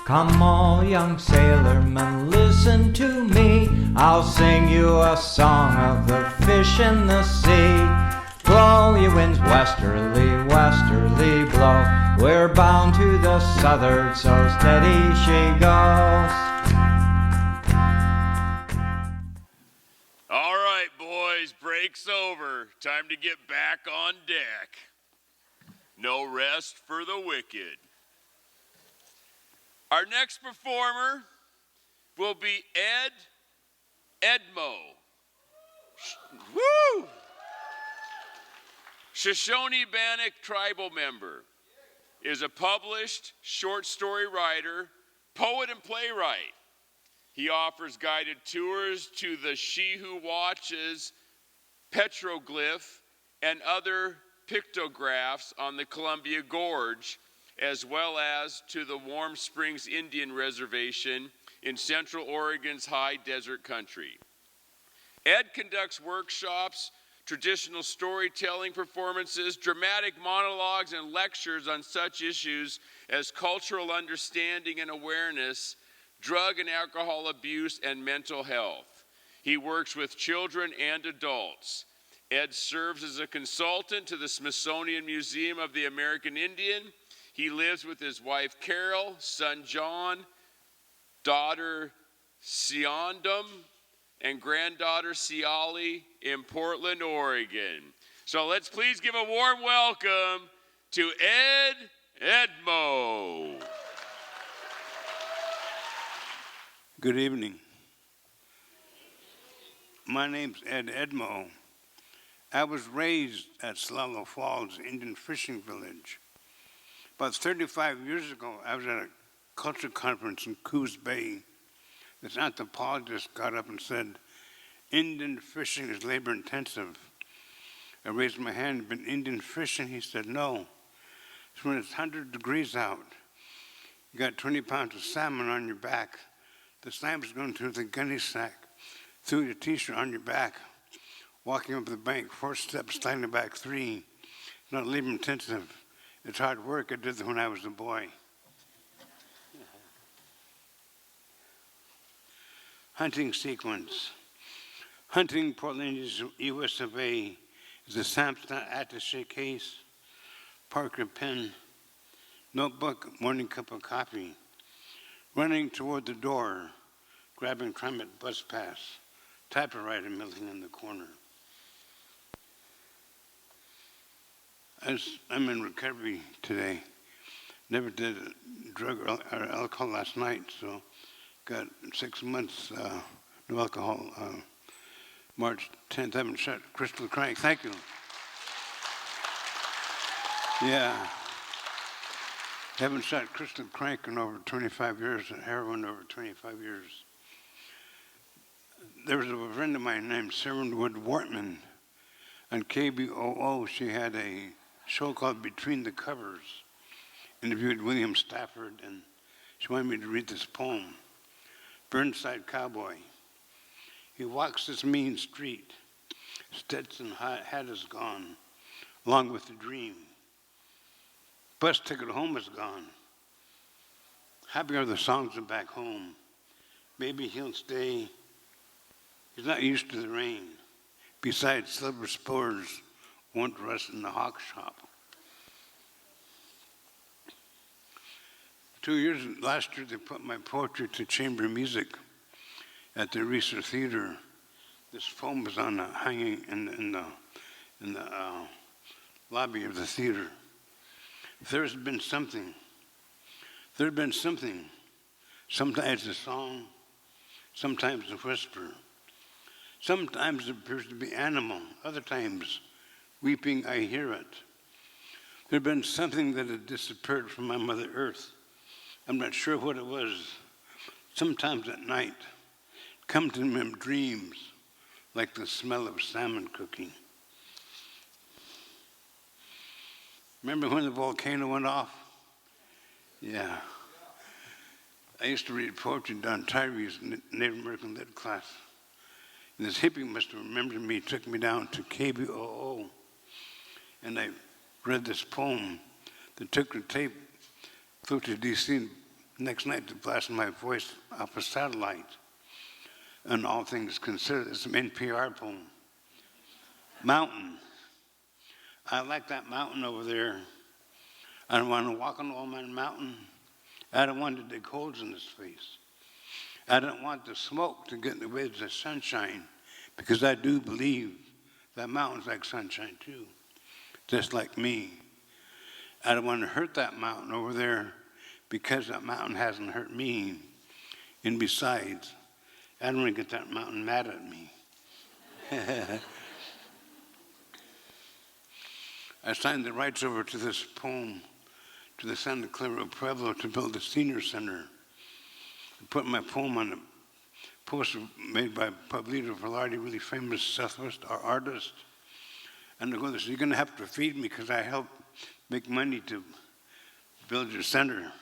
Come all young sailormen, listen to me. I'll sing you a song of the fish in the sea. Blow, ye winds, westerly, westerly blow. We're bound to the southward, so steady she goes. All right, boys, break's over. Time to get back on deck. No rest for the wicked. Our next performer will be Edmo. Woo! Shoshone-Bannock tribal member, is a published short story writer, poet, and playwright. He offers guided tours to the She Who Watches petroglyph and other pictographs on the Columbia Gorge, as well as to the Warm Springs Indian Reservation in Central Oregon's high desert country. Ed conducts workshops, traditional storytelling performances, dramatic monologues, and lectures on such issues as cultural understanding and awareness, drug and alcohol abuse, and mental health. He works with children and adults. Ed serves as a consultant to the Smithsonian Museum of the American Indian. He lives with his wife Carol, son John, daughter Siondum, and granddaughter Ciali in Portland, Oregon. So let's please give a warm welcome to Edmo. Good evening. My name's Edmo. I was raised at Slalo Falls Indian Fishing Village. About 35 years ago, I was at a culture conference in Coos Bay. This anthropologist got up and said, Indian fishing is labor intensive. I raised my hand, been Indian fishing? He said, no. It's when it's 100 degrees out. You got 20 pounds of salmon on your back. The salmon's going through the gunny sack, through your t-shirt on your back, walking up the bank, 4 steps, sliding back 3. It's not labor intensive. It's hard work. I did that when I was a boy. Hunting sequence. Hunting Portland, US of A is a Samsung attaché case, Parker pen, notebook, morning cup of coffee. Running toward the door, grabbing Climate bus pass, typewriter milling in the corner. I'm in recovery today. Never did drug or alcohol last night, so got 6 months no alcohol. March 10th, I haven't shot crystal crank. Thank you. Yeah. Haven't shot crystal crank in over 25 years, and heroin over 25 years. There was a friend of mine named Sarah Wood Wortman on KBOO. She had a show called Between the Covers, interviewed William Stafford, and she wanted me to read this poem, Burnside Cowboy. He walks this mean street, Stetson hat is gone, along with the dream. Bus ticket home is gone. Happy are the songs of back home. Maybe he'll stay. He's not used to the rain. Besides, silver spurs won't rust in the hawk shop. Last year, they put my poetry to chamber music at the Reeser Theater. This foam was on hanging in the lobby of the theater. There's been something. Sometimes a song, sometimes a whisper. Sometimes it appears to be animal. Other times, weeping, I hear it. There'd been something that had disappeared from my Mother Earth. I'm not sure what it was. Sometimes at night, come to me in dreams, like the smell of salmon cooking. Remember when the volcano went off? Yeah. I used to read poetry down Tyree's Native American Lit class. And this hippie must have remembered me, took me down to KBOO. And I read this poem that took the tape, flew to DC, and Next night, to blast my voice off a satellite. And all things considered, it's an NPR poem. Mountain. I like that mountain over there. I don't want to walk on all that mountain. I don't want to dig holes in his face. I don't want the smoke to get in the way of the sunshine, because I do believe that mountain's like sunshine too, just like me. I don't want to hurt that mountain over there, because that mountain hasn't hurt me. And besides, I don't want to get that mountain mad at me. I signed the rights over to this poem to the Santa Clara Pueblo to build a senior center. I put my poem on a poster made by Pablito Velarde, really famous Southwest artist. And they go, you're going to have to feed me because I help make money to build your center.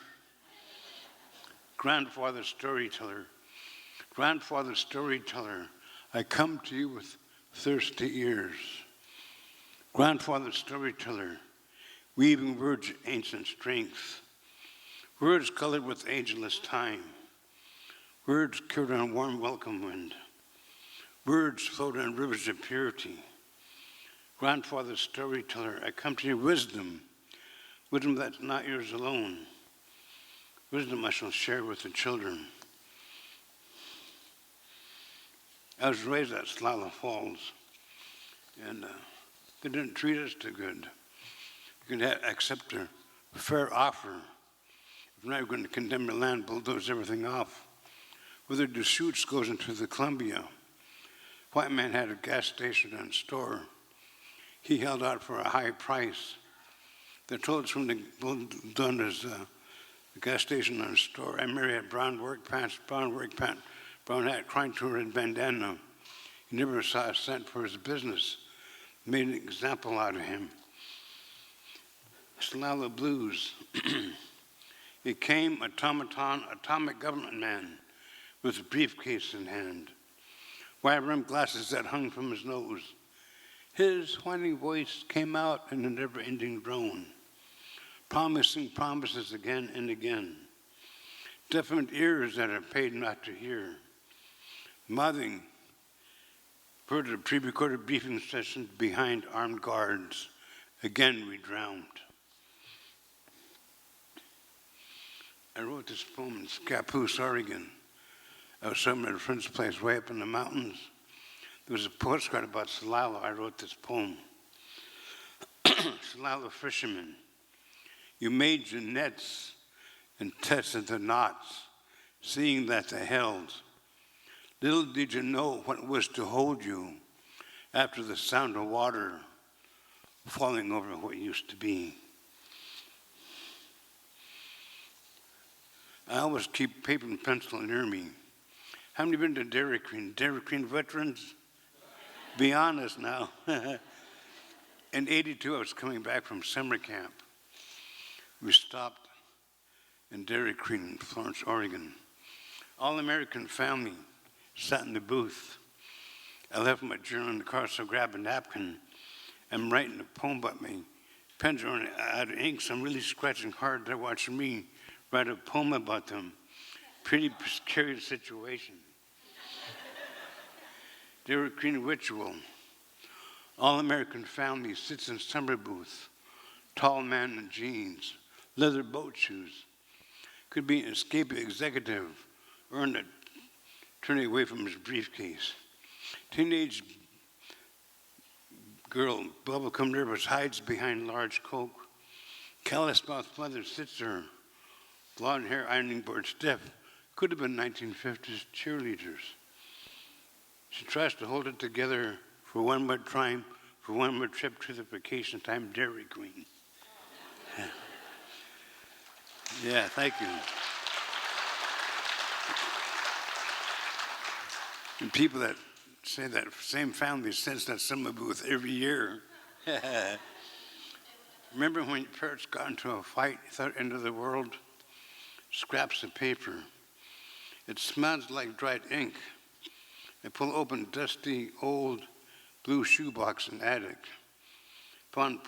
Grandfather storyteller, I come to you with thirsty ears. Grandfather storyteller, weaving words of ancient strength, words colored with ageless time, words cured on warm welcome wind, words flowed on rivers of purity. Grandfather storyteller, I come to you wisdom, wisdom that's not yours alone, wisdom I shall share with the children. I was raised at Slala Falls, and they didn't treat us too good. You can accept a fair offer. If not, we're going to condemn your land, bulldoze everything off. Whether Deschutes goes into the Columbia, white man had a gas station and store. He held out for a high price. They told us when they done his the gas station and store, and Mary had brown work pants, brown hat, crying to her in bandana. He never saw a cent for his business. Made an example out of him. Slala Blues. He came automaton, atomic government man with a briefcase in hand, wire-rimmed glasses that hung from his nose. His whining voice came out in a never-ending drone, promising promises again and again. Deafened ears that are paid not to hear. Mouthing heard a pre-recorded briefing session behind armed guards. Again we drowned. I wrote this poem in Scappoose, Oregon. I was somewhere at a friend's place way up in the mountains. There was a postcard about Slala. I wrote this poem. Slala fisherman, you made your nets and tested the knots, seeing that they held. Little did you know what it was to hold you after the sound of water falling over what used to be. I always keep paper and pencil near me. How many been to Dairy Queen? Dairy Queen veterans? Be honest now. In '82, I was coming back from summer camp. We stopped in Dairy Queen in Florence, Oregon. All-American family sat in the booth. I left my journal in the car, so I grabbed a napkin. I'm writing a poem about me. Pen's running out of ink, so I'm really scratching hard. They're watching me write a poem about them. Pretty precarious situation. Dairy Queen ritual. All-American family sits in summer booth. Tall man in jeans, leather boat shoes. Could be an escaped executive or an attorney away from his briefcase. Teenage girl, bubblegum nervous, hides behind large Coke. Callous mouth mother sits there, blonde hair, ironing board stiff. Could have been 1950s cheerleaders. She tries to hold it together for one more time, for one more trip to the vacation time Dairy Queen. Yeah, thank you. And people that say that same family sends that summer booth every year. Remember when your parents got into a fight, thought end of the world? Scraps of paper. It smells like dried ink. I pull open dusty, old blue shoebox in attic. Found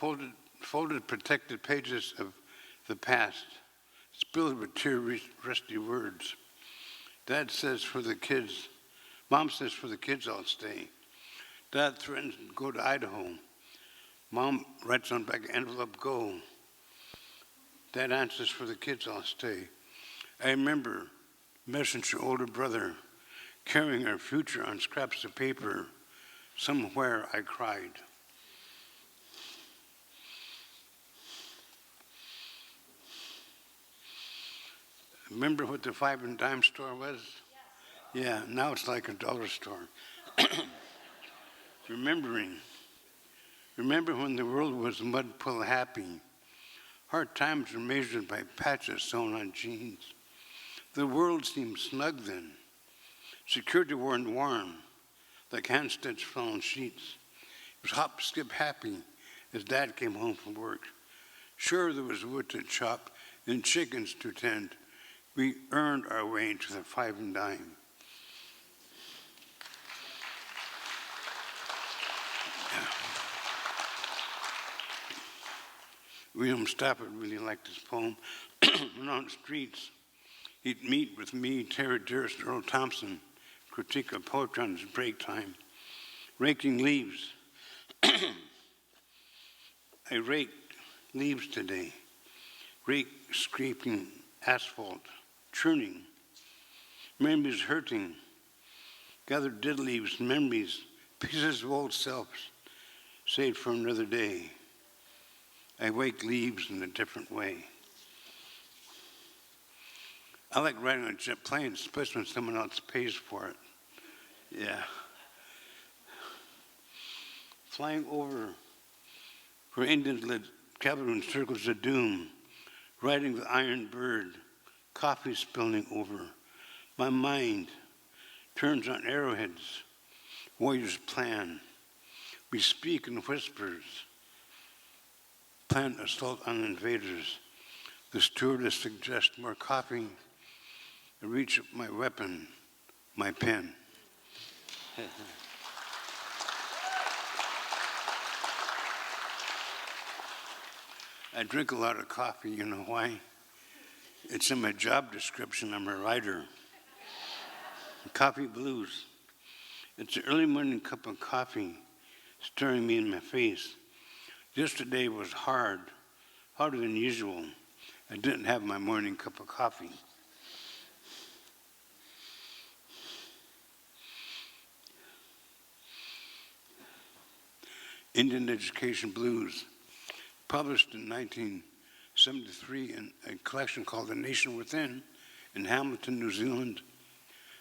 folded, protected pages of the past. spilled with tear-rusty words. Dad says for the kids, Mom says for the kids I'll stay. Dad threatens to go to Idaho. Mom writes on back envelope, go. Dad answers for the kids I'll stay. I remember messenger older brother carrying our future on scraps of paper. Somewhere I cried. Remember what the 5 and dime store was? Yes. Yeah, now it's like a dollar store. Remember when the world was mud puddle happy. Hard times were measured by patches sewn on jeans. The world seemed snug then. Security weren't warm, like hand-stitched flannel sheets. It was hop, skip, happy as Dad came home from work. Sure, there was wood to chop and chickens to tend. We earned our way into the 5 and dime. William Stafford really liked this poem. When on the streets, he'd meet with me, Terry Dearest, Earl Thompson, critique of poetry on his break time, raking leaves. I raked leaves today, rake scraping asphalt, churning, memories hurting, gathered dead leaves, memories, pieces of old selves, saved for another day. I wake leaves in a different way. I like riding on a jet plane, especially when someone else pays for it. Yeah. Flying over where Indians led cavalry in circles of doom, riding the iron bird, coffee spilling over. My mind turns on arrowheads, warriors plan. We speak in whispers, plan assault on invaders. The stewardess suggests more coffee. I reach up my weapon, my pen. I drink a lot of coffee, you know why? It's in my job description, I'm a writer. Coffee blues. It's an early morning cup of coffee staring me in my face. Yesterday was hard, harder than usual. I didn't have my morning cup of coffee. Indian Education Blues, published in 1973 in a collection called The Nation Within in Hamilton, New Zealand.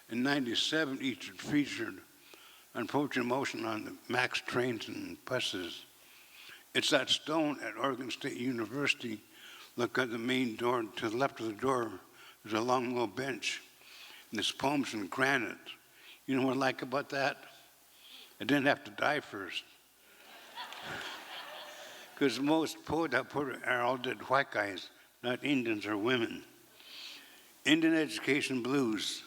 In 97, each featured on Poetry in Motion on the MAX trains and buses. It's that stone at Oregon State University. Look at the main door. To the left of the door, there's a long, low bench. And this poem's in granite. You know what I like about that? I didn't have to die first. Because most poets are all dead white guys, not Indians or women. Indian Education Blues.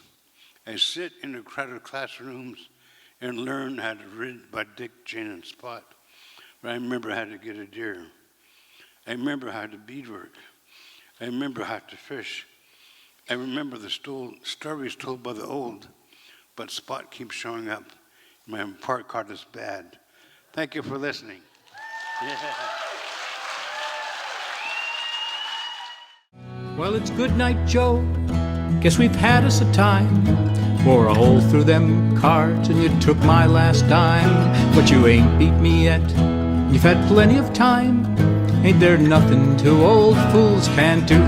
I sit in the crowded classrooms and learn how to read by Dick, Jane, and Spot. But I remember how to get a deer. I remember how to beadwork. I remember how to fish. I remember the stories told by the old, but Spot keeps showing up. My report card is bad. Thank you for listening. Yeah. Well, it's good night, Joe. Guess we've had us a time. Wore a hole through them cards and you took my last dime. But you ain't beat me yet. You've had plenty of time. Ain't there nothing two old fools can't do?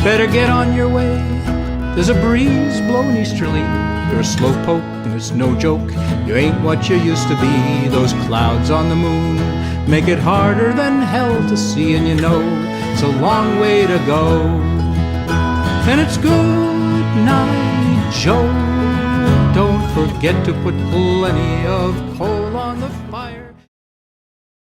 Better get on your way. There's a breeze blowing easterly. You're a slowpoke and it's no joke. You ain't what you used to be. Those clouds on the moon make it harder than hell to see, and you know it's a long way to go. And it's good night, Joe. Don't forget to put plenty of coal on the fire.